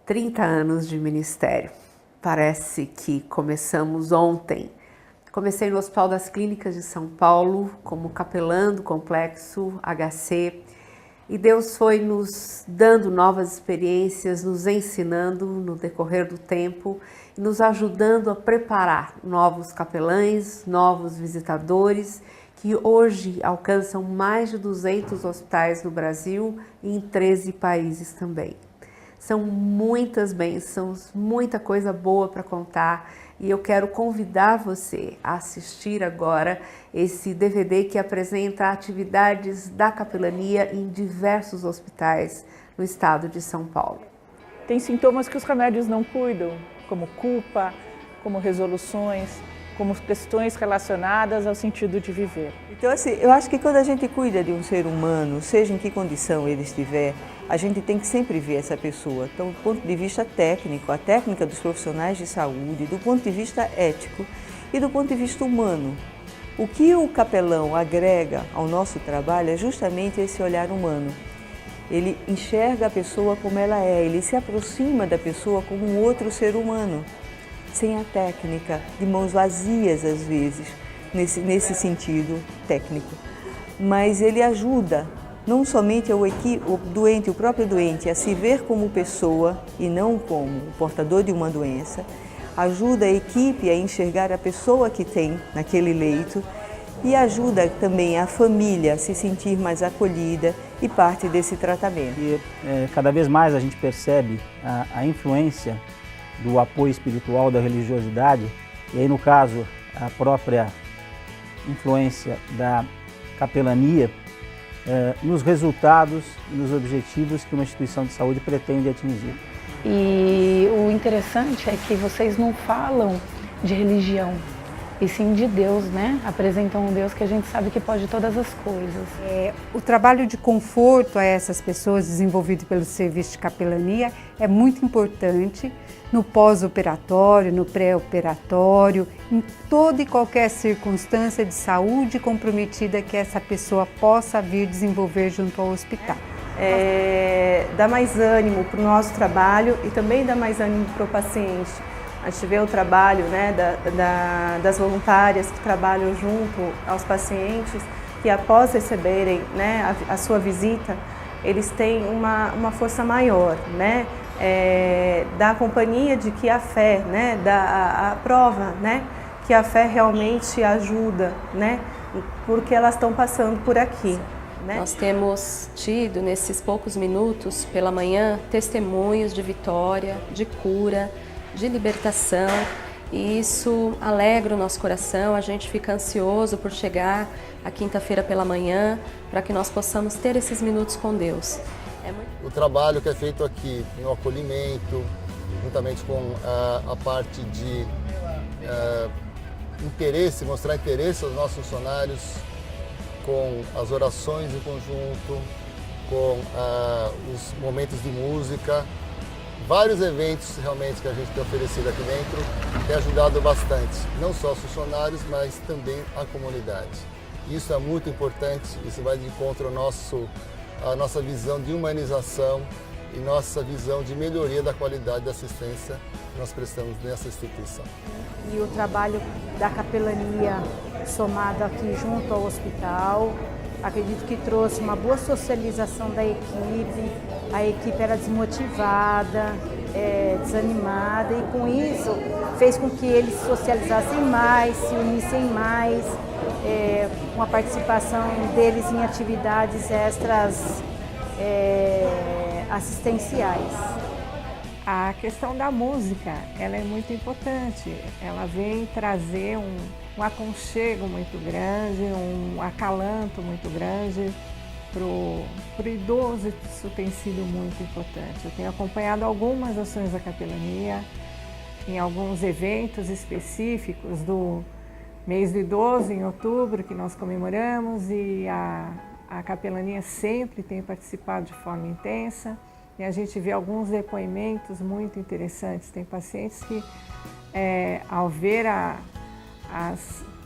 30 anos de ministério. Parece que começamos ontem. Comecei no Hospital das Clínicas de São Paulo como capelã do Complexo HC e Deus foi nos dando novas experiências, nos ensinando no decorrer do tempo e nos ajudando a preparar novos capelães, novos visitadores que hoje alcançam mais de 200 hospitais no Brasil e em 13 países também. São muitas bênçãos, muita coisa boa para contar e eu quero convidar você a assistir agora esse DVD que apresenta atividades da capelania em diversos hospitais no estado de São Paulo. Tem sintomas que os remédios não cuidam, como culpa, como resoluções, como questões relacionadas ao sentido de viver. Então, assim, eu acho que quando a gente cuida de um ser humano, seja em que condição ele estiver, a gente tem que sempre ver essa pessoa. Então, do ponto de vista técnico, a técnica dos profissionais de saúde, do ponto de vista ético e do ponto de vista humano. O que o capelão agrega ao nosso trabalho é justamente esse olhar humano. Ele enxerga a pessoa como ela é, ele se aproxima da pessoa como um outro ser humano, sem a técnica, de mãos vazias às vezes, nesse sentido técnico. Mas ele ajuda não somente o próprio doente a se ver como pessoa e não como portador de uma doença, ajuda a equipe a enxergar a pessoa que tem naquele leito e ajuda também a família a se sentir mais acolhida e parte desse tratamento. E cada vez mais a gente percebe a influência do apoio espiritual, da religiosidade, e aí no caso a própria influência da capelania nos resultados e nos objetivos que uma instituição de saúde pretende atingir. E o interessante é que vocês não falam de religião, e sim de Deus, né? Apresentam um Deus que a gente sabe que pode todas as coisas. O trabalho de conforto a essas pessoas desenvolvido pelo serviço de capelania é muito importante no pós-operatório, no pré-operatório, em toda e qualquer circunstância de saúde comprometida que essa pessoa possa vir desenvolver junto ao hospital. Dá mais ânimo para o nosso trabalho e também dá mais ânimo para o paciente. A gente vê o trabalho, né, das voluntárias que trabalham junto aos pacientes, que após receberem, né, a sua visita, eles têm uma força maior, né, da companhia de que a fé, né, a prova, né, que a fé realmente ajuda, né, porque elas estão passando por aqui. Né? Nós temos tido, nesses poucos minutos pela manhã, testemunhos de vitória, de cura, de libertação, e isso alegra o nosso coração. A gente fica ansioso por chegar a quinta-feira pela manhã para que nós possamos ter esses minutos com Deus. O trabalho que é feito aqui no acolhimento, juntamente com a parte de interesse, mostrar interesse aos nossos funcionários, com as orações em conjunto, com os momentos de música, vários eventos realmente que a gente tem oferecido aqui dentro, tem ajudado bastante, não só os funcionários, mas também a comunidade. Isso é muito importante, isso vai de encontro à nossa visão de humanização e nossa visão de melhoria da qualidade da assistência que nós prestamos nessa instituição. E o trabalho da capelania somado aqui junto ao hospital, acredito que trouxe uma boa socialização da equipe. A equipe era desmotivada, desanimada, e com isso fez com que eles socializassem mais, se unissem mais, com a participação deles em atividades extras assistenciais. A questão da música, ela é muito importante. Ela vem trazer um aconchego muito grande, um acalanto muito grande para o idoso. Isso tem sido muito importante. Eu tenho acompanhado algumas ações da capelania em alguns eventos específicos do mês do idoso, em outubro, que nós comemoramos, e a capelania sempre tem participado de forma intensa. E a gente vê alguns depoimentos muito interessantes. Tem pacientes que, ao ver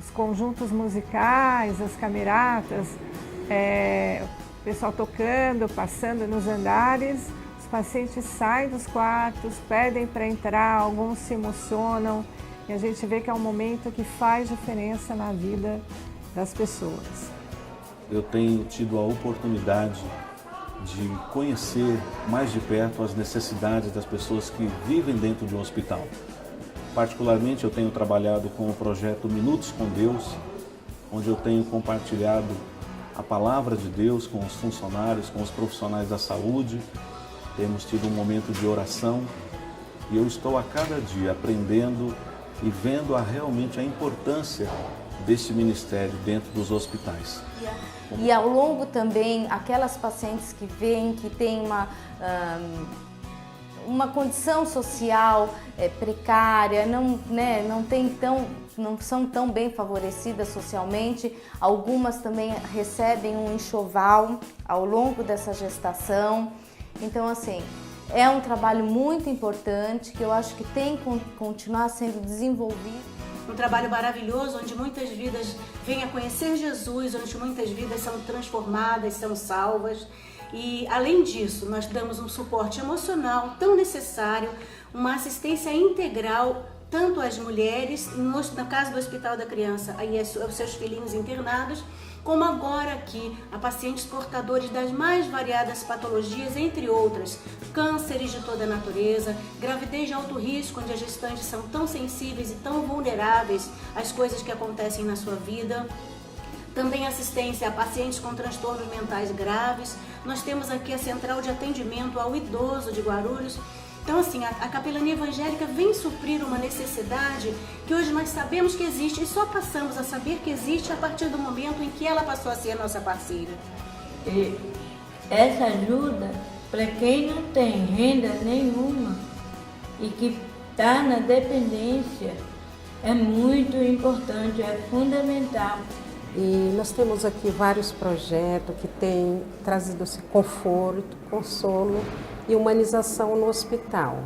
os conjuntos musicais, as cameratas, o pessoal tocando, passando nos andares, os pacientes saem dos quartos, pedem para entrar, alguns se emocionam e a gente vê que é um momento que faz diferença na vida das pessoas. Eu tenho tido a oportunidade de conhecer mais de perto as necessidades das pessoas que vivem dentro de um hospital. Particularmente, eu tenho trabalhado com o projeto Minutos com Deus, onde eu tenho compartilhado a palavra de Deus com os funcionários, com os profissionais da saúde. Temos tido um momento de oração e eu estou a cada dia aprendendo e vendo realmente a importância desse ministério dentro dos hospitais. E ao longo também, aquelas pacientes que vêm, que têm uma condição social precária, não são tão bem favorecidas socialmente, algumas também recebem um enxoval ao longo dessa gestação. Então, assim, é um trabalho muito importante que eu acho que tem que continuar sendo desenvolvido. Um trabalho maravilhoso, onde muitas vidas vêm a conhecer Jesus, onde muitas vidas são transformadas, são salvas. E, além disso, nós damos um suporte emocional tão necessário, uma assistência integral, tanto às mulheres, no caso do Hospital da Criança, aí aos seus filhinhos internados, como agora aqui a pacientes portadores das mais variadas patologias, entre outras, cânceres de toda a natureza, gravidez de alto risco, onde as gestantes são tão sensíveis e tão vulneráveis às coisas que acontecem na sua vida. Também assistência a pacientes com transtornos mentais graves. Nós temos aqui a Central de Atendimento ao Idoso de Guarulhos. Então, assim, a capelania evangélica vem suprir uma necessidade que hoje nós sabemos que existe e só passamos a saber que existe a partir do momento em que ela passou a ser a nossa parceira. E essa ajuda, para quem não tem renda nenhuma e que está na dependência, é muito importante, é fundamental. E nós temos aqui vários projetos que têm trazido esse conforto, consolo e humanização no hospital.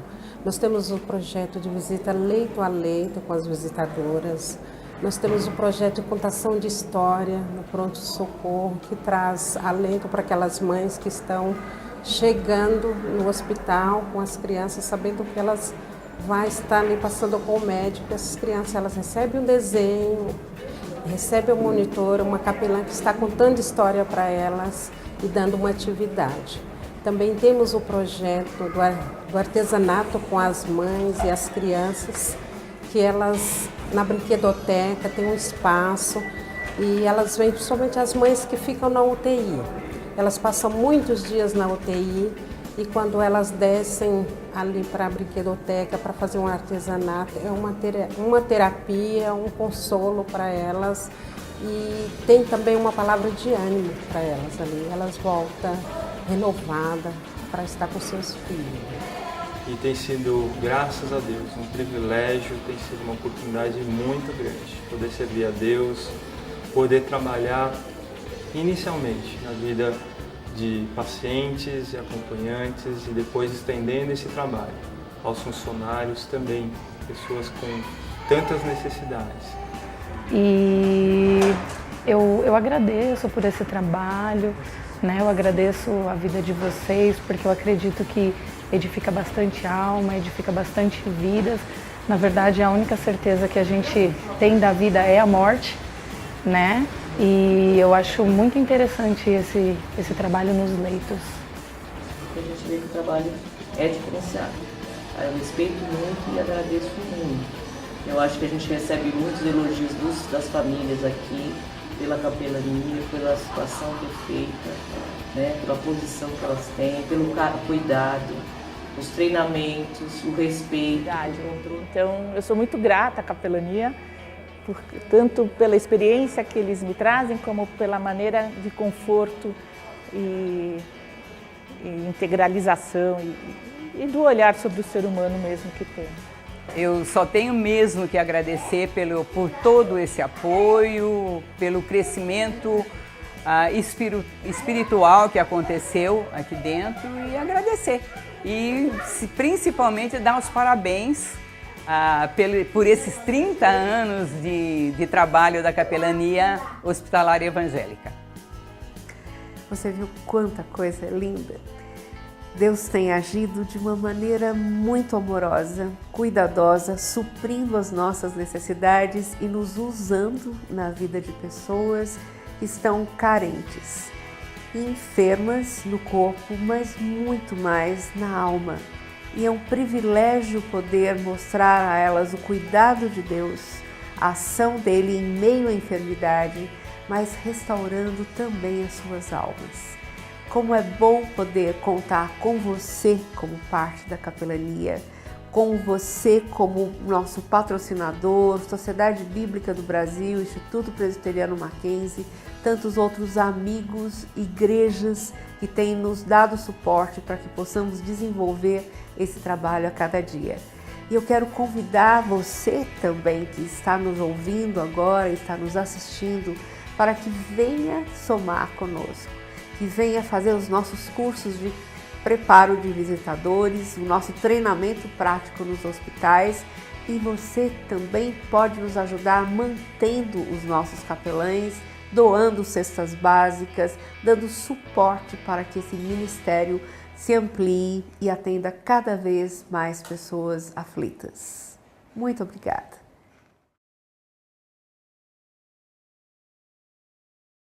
Nós temos o projeto de visita leito a leito com as visitadoras. Nós temos o projeto de contação de história no pronto-socorro, que traz alento para aquelas mães que estão chegando no hospital com as crianças, sabendo que elas vão estar ali passando com o médico. Essas crianças, elas recebem um desenho, recebem um monitor, uma capelã que está contando história para elas e dando uma atividade. Também temos o projeto do artesanato com as mães e as crianças, que elas, na brinquedoteca, tem um espaço e elas vêm, principalmente as mães que ficam na UTI. Elas passam muitos dias na UTI e quando elas descem ali para a brinquedoteca para fazer um artesanato, é uma terapia, um consolo para elas e tem também uma palavra de ânimo para elas ali. Elas voltam renovadas para estar com seus filhos. E tem sido, graças a Deus, um privilégio, tem sido uma oportunidade muito grande poder servir a Deus, poder trabalhar inicialmente na vida de pacientes e acompanhantes e depois estendendo esse trabalho aos funcionários também, pessoas com tantas necessidades. E eu agradeço por esse trabalho, né? Eu agradeço a vida de vocês, porque eu acredito que edifica bastante alma, edifica bastante vidas. Na verdade, a única certeza que a gente tem da vida é a morte, né? E eu acho muito interessante esse trabalho nos leitos. A gente vê que o trabalho é diferenciado. Eu respeito muito e agradeço muito. Eu acho que a gente recebe muitos elogios das famílias aqui, pela capelania, pela situação perfeita, né? Pela posição que elas têm, pelo cuidado, os treinamentos, o respeito. Então, eu sou muito grata à capelania, tanto pela experiência que eles me trazem, como pela maneira de conforto e integralização e do olhar sobre o ser humano mesmo que tem. Eu só tenho mesmo que agradecer por todo esse apoio, pelo crescimento espiritual que aconteceu aqui dentro e agradecer. E principalmente dar os parabéns por esses 30 anos de trabalho da capelania hospitalar evangélica. Você viu quanta coisa linda? Deus tem agido de uma maneira muito amorosa, cuidadosa, suprindo as nossas necessidades e nos usando na vida de pessoas que estão carentes, enfermas no corpo, mas muito mais na alma. E é um privilégio poder mostrar a elas o cuidado de Deus, a ação dele em meio à enfermidade, mas restaurando também as suas almas. Como é bom poder contar com você como parte da capelania, com você como nosso patrocinador, Sociedade Bíblica do Brasil, Instituto Presbiteriano Mackenzie, tantos outros amigos, igrejas que têm nos dado suporte para que possamos desenvolver esse trabalho a cada dia. E eu quero convidar você também que está nos ouvindo agora, está nos assistindo, para que venha somar conosco, que venha fazer os nossos cursos de preparo de visitadores, o nosso treinamento prático nos hospitais, e você também pode nos ajudar mantendo os nossos capelães, doando cestas básicas, dando suporte para que esse ministério se amplie e atenda cada vez mais pessoas aflitas. Muito obrigada.